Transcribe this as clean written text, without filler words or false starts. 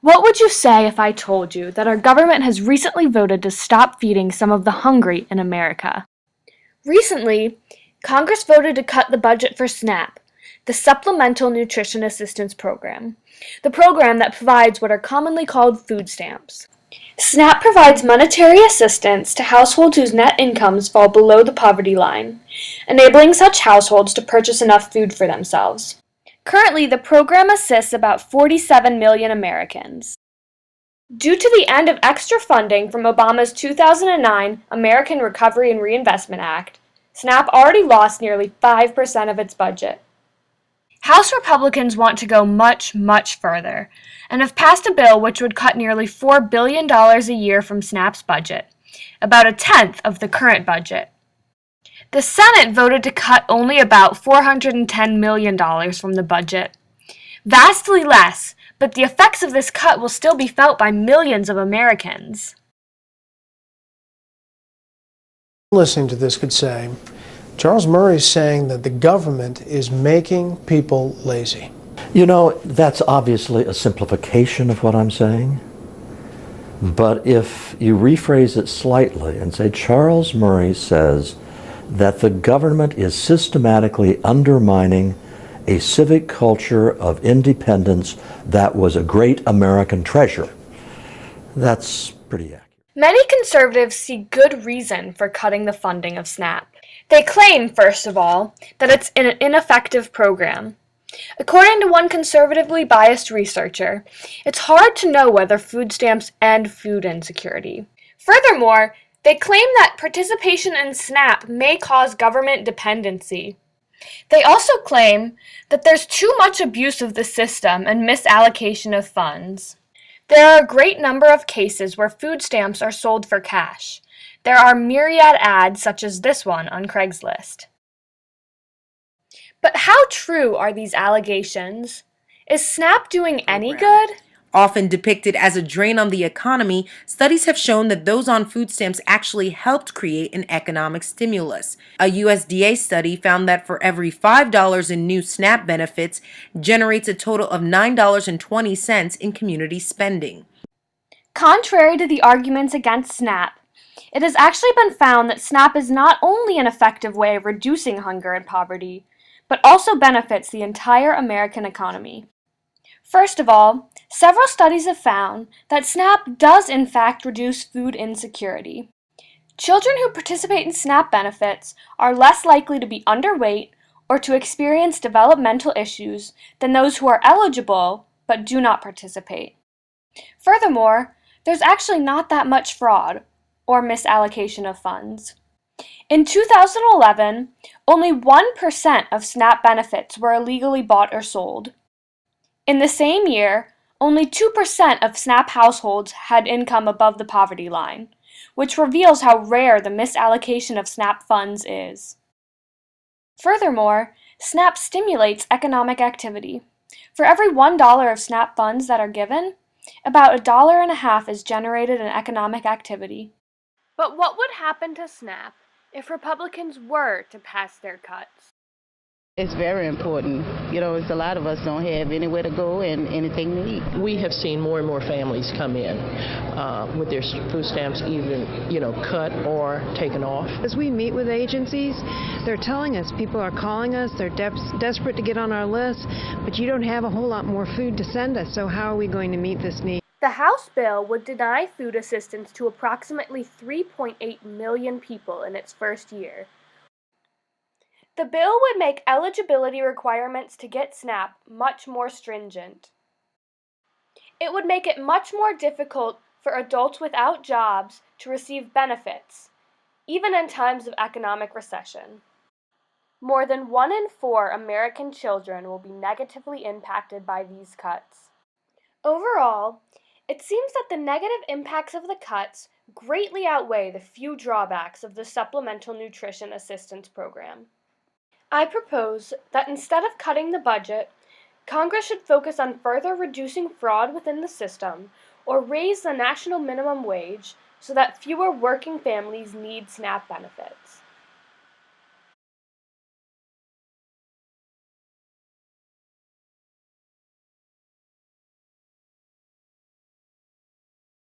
What would you say if I told you that our government has recently voted to stop feeding some of the hungry in America? Recently, Congress voted to cut the budget for SNAP, the Supplemental Nutrition Assistance Program, the program that provides what are commonly called food stamps. SNAP provides monetary assistance to households whose net incomes fall below the poverty line, enabling such households to purchase enough food for themselves. Currently, the program assists about 47 million Americans. Due to the end of extra funding from Obama's 2009 American Recovery and Reinvestment Act, SNAP already lost nearly 5% of its budget. House Republicans want to go much, much further, and have passed a bill which would cut nearly $4 billion a year from SNAP's budget, about a tenth of the current budget. The Senate voted to cut only about $410 million from the budget. Vastly less, but the effects of this cut will still be felt by millions of Americans. Listening to this could say, Charles Murray is saying that the government is making people lazy. You know, that's obviously a simplification of what I'm saying. But if you rephrase it slightly and say, Charles Murray says that the government is systematically undermining a civic culture of independence that was a great American treasure, that's pretty accurate. Many conservatives see good reason for cutting the funding of SNAP. They claim, first of all, that it's an ineffective program. According to one conservatively biased researcher, it's hard to know whether food stamps end food insecurity. Furthermore, they claim that participation in SNAP may cause government dependency. They also claim that there's too much abuse of the system and misallocation of funds. There are a great number of cases where food stamps are sold for cash. There are myriad ads such as this one on Craigslist. But how true are these allegations? Is SNAP doing any good? Often depicted as a drain on the economy, studies have shown that those on food stamps actually helped create an economic stimulus. A USDA study found that for every $5 in new SNAP benefits generates a total of $9.20 in community spending. Contrary to the arguments against SNAP, it has actually been found that SNAP is not only an effective way of reducing hunger and poverty, but also benefits the entire American economy. First of all, several studies have found that SNAP does in fact reduce food insecurity. Children who participate in SNAP benefits are less likely to be underweight or to experience developmental issues than those who are eligible but do not participate. Furthermore, there's actually not that much fraud or misallocation of funds. In 2011, only 1% of SNAP benefits were illegally bought or sold. In the same year, only 2% of SNAP households had income above the poverty line, which reveals how rare the misallocation of SNAP funds is. Furthermore, SNAP stimulates economic activity. For every $1 of SNAP funds that are given, about $1.50 is generated in economic activity. But what would happen to SNAP if Republicans were to pass their cuts? It's very important. You know, it's a lot of us don't have anywhere to go and anything to eat. We have seen more and more families come in with their food stamps even, cut or taken off. As we meet with agencies, they're telling us, people are calling us, they're desperate to get on our list, but you don't have a whole lot more food to send us, so how are we going to meet this need? The House bill would deny food assistance to approximately 3.8 million people in its first year. The bill would make eligibility requirements to get SNAP much more stringent. It would make it much more difficult for adults without jobs to receive benefits, even in times of economic recession. More than 1 in 4 American children will be negatively impacted by these cuts. Overall, it seems that the negative impacts of the cuts greatly outweigh the few drawbacks of the Supplemental Nutrition Assistance Program. I propose that instead of cutting the budget, Congress should focus on further reducing fraud within the system or raise the national minimum wage so that fewer working families need SNAP benefits.